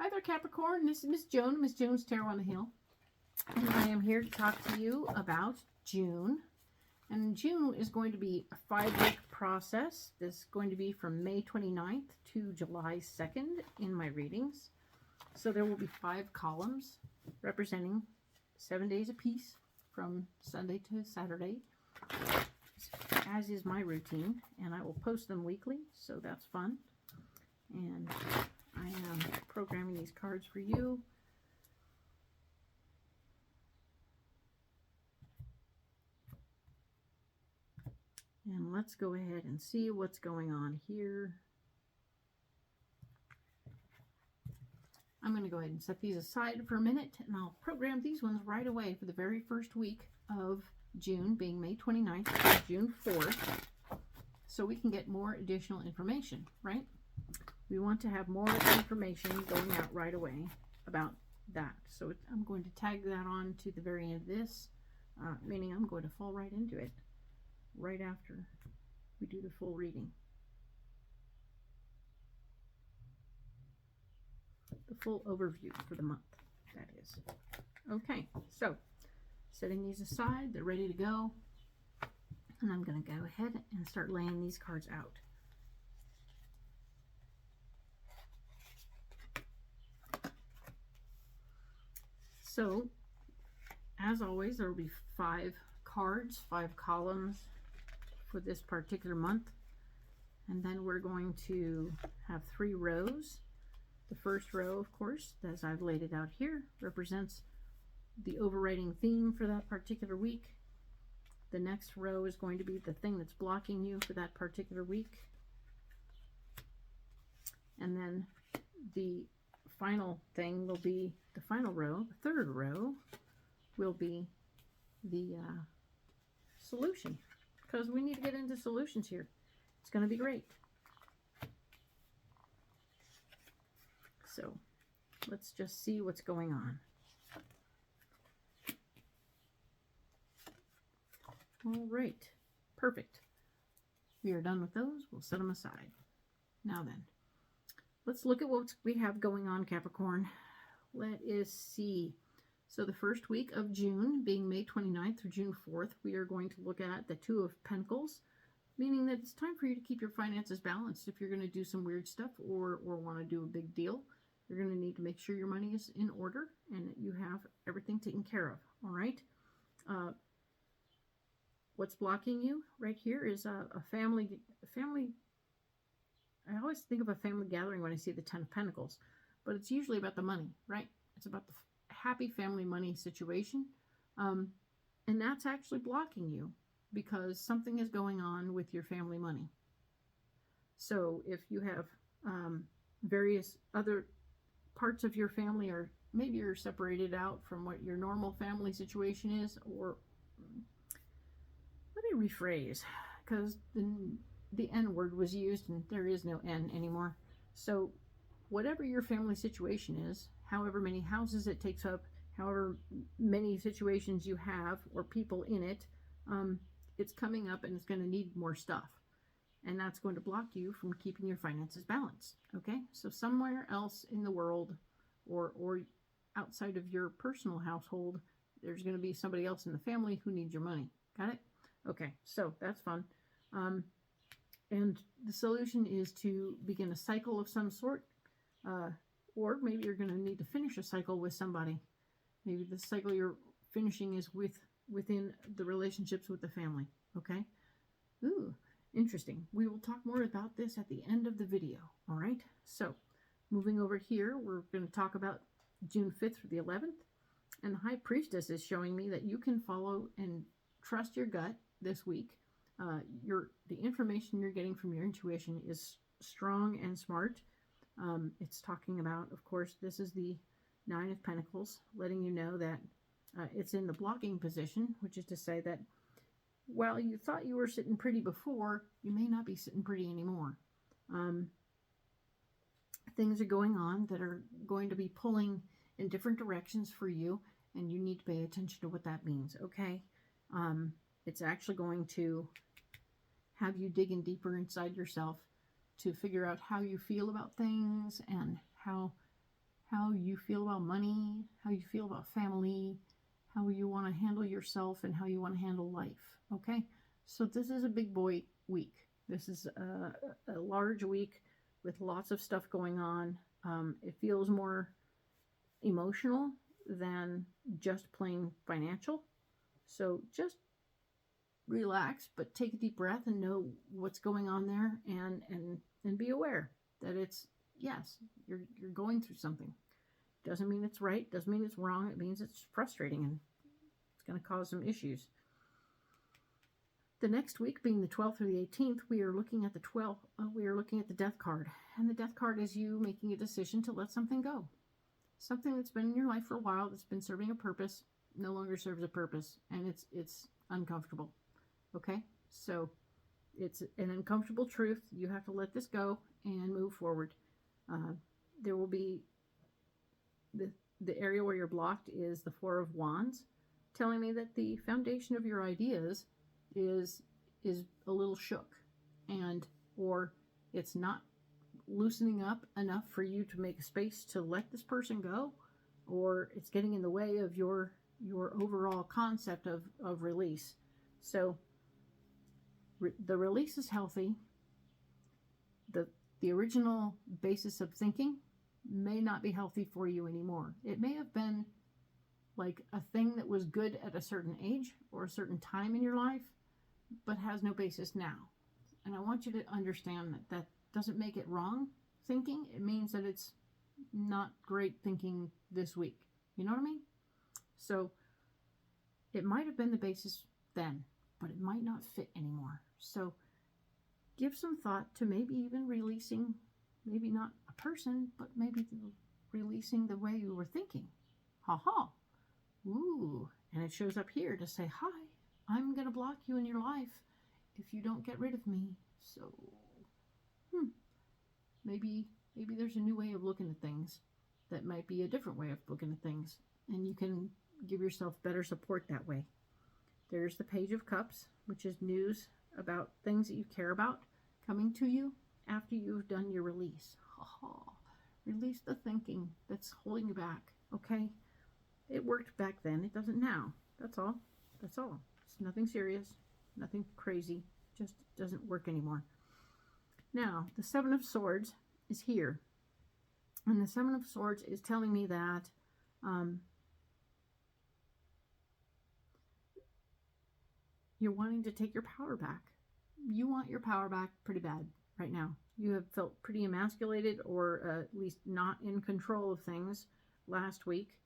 Hi there, Capricorn. This is Miss Joan, Miss Joan's Tarot on the Hill. And I am here to talk to you about June. And June is going to be a 5-week process. This is going to be from May 29th to July 2nd in my readings. So there will be 5 columns representing 7 days apiece from Sunday to Saturday, as is my routine. And I will post them weekly, so that's fun. And I am programming these cards for you. And let's go ahead and see what's going on here. I'm going to go ahead and set these aside for a minute, and I'll program these ones right away for the very first week of June, being May 29th to June 4th, so we can get more additional information, right? We want to have more information going out right away about that. So I'm going to tag that on to the very end of this, meaning I'm going to fall right into it right after we do the full reading. The full overview for the month, that is. Okay, so setting these aside, they're ready to go. And I'm going to go ahead and start laying these cards out. So, as always, there will be 5 cards, 5 columns for this particular month. And then we're going to have 3 rows. The first row, of course, as I've laid it out here, represents the overriding theme for that particular week. The next row is going to be the thing that's blocking you for that particular week. And then the final thing will be the final row. The third row will be the solution, because we need to get into solutions here. It's going to be great. So let's just see what's going on. All right, perfect. We are done with those. We'll set them aside. Now then, let's look at what we have going on, Capricorn. Let us see. So the first week of June, being May 29th through June 4th, we are going to look at the 2 of Pentacles, meaning that it's time for you to keep your finances balanced. If you're going to do some weird stuff or want to do a big deal, you're going to need to make sure your money is in order and that you have everything taken care of. All right. What's blocking you right here is a family. I always think of a family gathering when I see the 10 of Pentacles, but it's usually about the money, right? It's about the happy family money situation. And that's actually blocking you because something is going on with your family money. So if you have various other parts of your family, or maybe you're separated out from what your normal family situation is, or let me rephrase, because the N word was used and there is no N anymore. So whatever your family situation is, however many houses it takes up, however many situations you have or people in it, it's coming up and it's going to need more stuff. And that's going to block you from keeping your finances balanced. Okay, so somewhere else in the world or outside of your personal household, there's going to be somebody else in the family who needs your money. Got it? Okay, so that's fun. And the solution is to begin a cycle of some sort, or maybe you're going to need to finish a cycle with somebody. Maybe the cycle you're finishing is within the relationships with the family. Okay? Ooh, interesting. We will talk more about this at the end of the video. All right? So, moving over here, we're going to talk about June 5th through the 11th. And the High Priestess is showing me that you can follow and trust your gut this week. The information you're getting from your intuition is strong and smart. It's talking about, of course, this is the 9 of Pentacles, letting you know that it's in the blocking position, which is to say that while you thought you were sitting pretty before, you may not be sitting pretty anymore. Things are going on that are going to be pulling in different directions for you, and you need to pay attention to what that means, okay? It's actually going to have you digging deeper inside yourself to figure out how you feel about things and how you feel about money, how you feel about family, how you want to handle yourself, and how you want to handle life. Okay? So this is a big boy week. This is a large week with lots of stuff going on. It feels more emotional than just plain financial. So just relax, but take a deep breath and know what's going on there, and be aware that it's, yes, you're going through something. Doesn't mean it's right, doesn't mean it's wrong. It means it's frustrating and it's going to cause some issues. The next week, being the 12th through the 18th, we are looking at the 12th. We are looking at the Death card, and the Death card is you making a decision to let something go. Something that's been in your life for a while, that's been serving a purpose, no longer serves a purpose, and it's uncomfortable. Okay, so it's an uncomfortable truth. You have to let this go and move forward. There will be the area where you're blocked is the Four of Wands, telling me that the foundation of your ideas is a little shook, and or it's not loosening up enough for you to make space to let this person go, or it's getting in the way of your overall concept of release. So the release is healthy. The original basis of thinking may not be healthy for you anymore. It may have been like a thing that was good at a certain age or a certain time in your life, but has no basis now. And I want you to understand that that doesn't make it wrong thinking. It means that it's not great thinking this week. You know what I mean? So it might have been the basis then, but it might not fit anymore. So give some thought to maybe even releasing, maybe not a person, but maybe releasing the way you were thinking. Ha ha. Ooh. And it shows up here to say, hi, I'm going to block you in your life if you don't get rid of me. So, maybe there's a new way of looking at things that might be a different way of looking at things. And you can give yourself better support that way. There's the Page of Cups, which is news about things that you care about coming to you after you've done your release. Release the thinking that's holding you back, okay? It worked back then. It doesn't now. That's all. That's all. It's nothing serious, nothing crazy. Just doesn't work anymore. Now, the Seven of Swords is here. And the Seven of Swords is telling me that you're wanting to take your power back. You want your power back pretty bad right now. You have felt pretty emasculated, or at least not in control of things last week,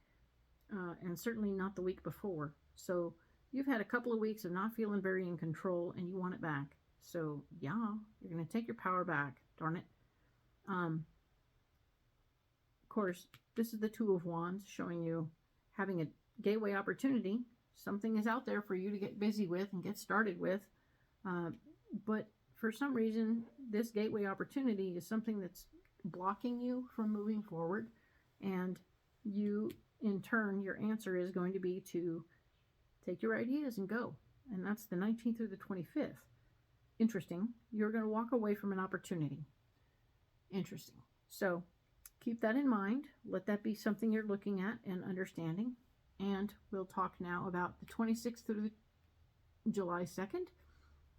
and certainly not the week before. So you've had a couple of weeks of not feeling very in control, and you want it back. So yeah, you're going to take your power back. Darn it. Of course, this is the Two of Wands, showing you having a gateway opportunity. Something is out there for you to get busy with and get started with. But for some reason, this gateway opportunity is something that's blocking you from moving forward. And you, in turn, your answer is going to be to take your ideas and go. And that's the 19th through the 25th. Interesting. You're going to walk away from an opportunity. Interesting. So keep that in mind. Let that be something you're looking at and understanding. And we'll talk now about the 26th through July 2nd.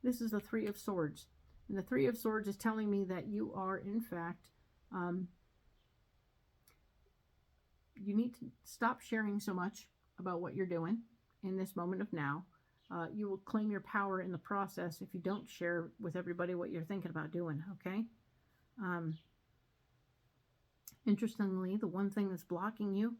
This is the Three of Swords. And the Three of Swords is telling me that you are, in fact, you need to stop sharing so much about what you're doing in this moment of now. You will claim your power in the process if you don't share with everybody what you're thinking about doing, okay? Interestingly, the one thing that's blocking you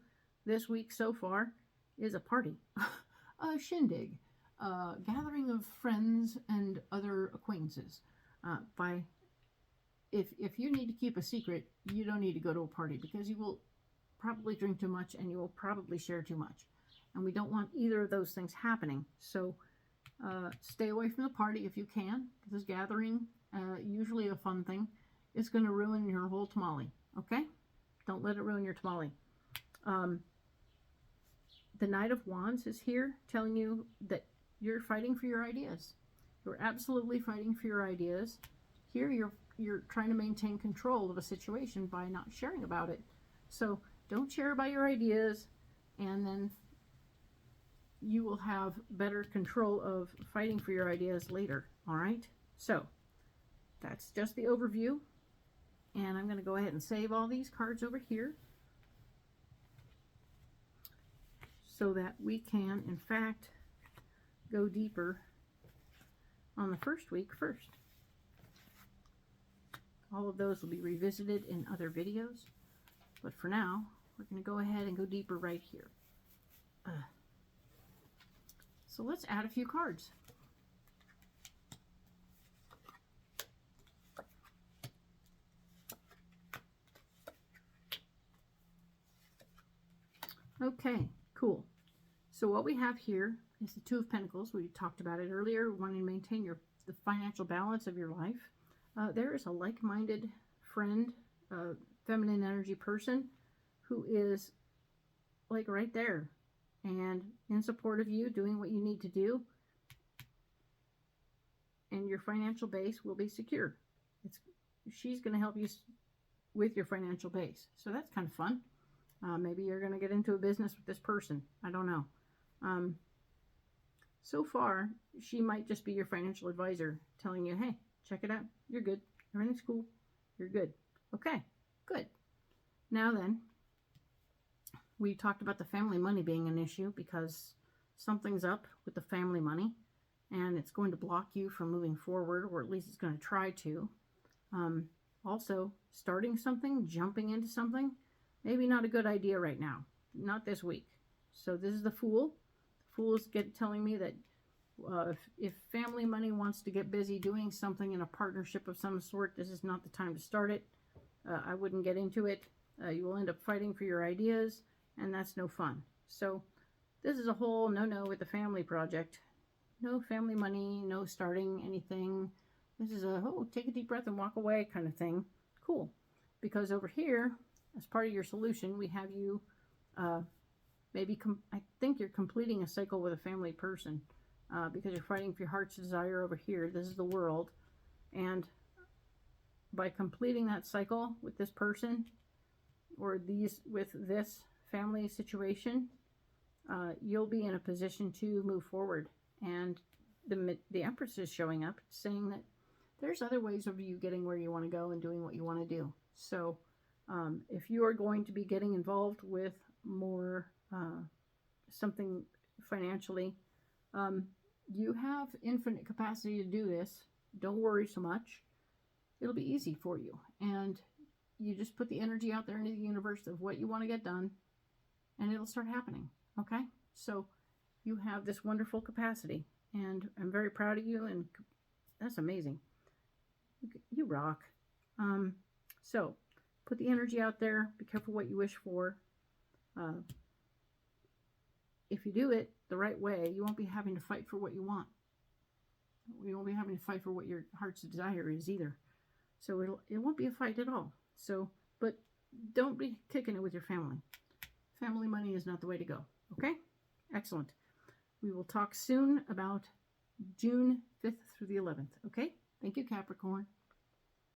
this week so far is a party, a shindig, a gathering of friends and other acquaintances. If you need to keep a secret, you don't need to go to a party, because you will probably drink too much and you will probably share too much. And we don't want either of those things happening. So stay away from the party if you can. This gathering, usually a fun thing, is going to ruin your whole tamale. Okay? Don't let it ruin your tamale. The Knight of Wands is here, telling you that you're fighting for your ideas. You're absolutely fighting for your ideas. Here you're trying to maintain control of a situation by not sharing about it. So don't share about your ideas, and then you will have better control of fighting for your ideas later. All right, so that's just the overview, and I'm going to go ahead and save all these cards over here so that we can in fact go deeper on the first week first. All of those will be revisited in other videos, but for now we're going to go ahead and go deeper right here. So let's add a few cards. Okay, cool. So what we have here is the Two of Pentacles. We talked about it earlier, wanting to maintain the financial balance of your life. There is a like-minded friend, feminine energy person who is like right there and in support of you, doing what you need to do, and your financial base will be secure. She's going to help you with your financial base, so that's kind of fun. Maybe you're going to get into a business with this person. I don't know. So far, she might just be your financial advisor, telling you, hey, check it out. You're good. Everything's cool. You're good. Okay, good. Now then, we talked about the family money being an issue because something's up with the family money, and it's going to block you from moving forward, or at least it's going to try to. Also, starting something, jumping into something, maybe not a good idea right now. Not this week. So this is the Fool. The Fool is telling me that if family money wants to get busy doing something in a partnership of some sort, this is not the time to start it. I wouldn't get into it. You will end up fighting for your ideas, and that's no fun. So this is a whole no-no with the family project. No family money, no starting anything. This is a, oh, take a deep breath and walk away kind of thing. Cool. Because over here, as part of your solution, we have you maybe, I think you're completing a cycle with a family person because you're fighting for your heart's desire over here. This is the World. And by completing that cycle with this person, or with this family situation, you'll be in a position to move forward. And the Empress is showing up saying that there's other ways of you getting where you want to go and doing what you want to do. So if you are going to be getting involved with more something financially, you have infinite capacity to do this. Don't worry so much. It'll be easy for you. And you just put the energy out there into the universe of what you want to get done, and it'll start happening. Okay? So you have this wonderful capacity, and I'm very proud of you, and that's amazing. You rock. So put the energy out there. Be careful what you wish for. If you do it the right way, you won't be having to fight for what you want. You won't be having to fight for what your heart's desire is either. So it won't be a fight at all. So, but don't be kicking it with your family. Family money is not the way to go. Okay? Excellent. We will talk soon about June 5th through the 11th. Okay? Thank you, Capricorn.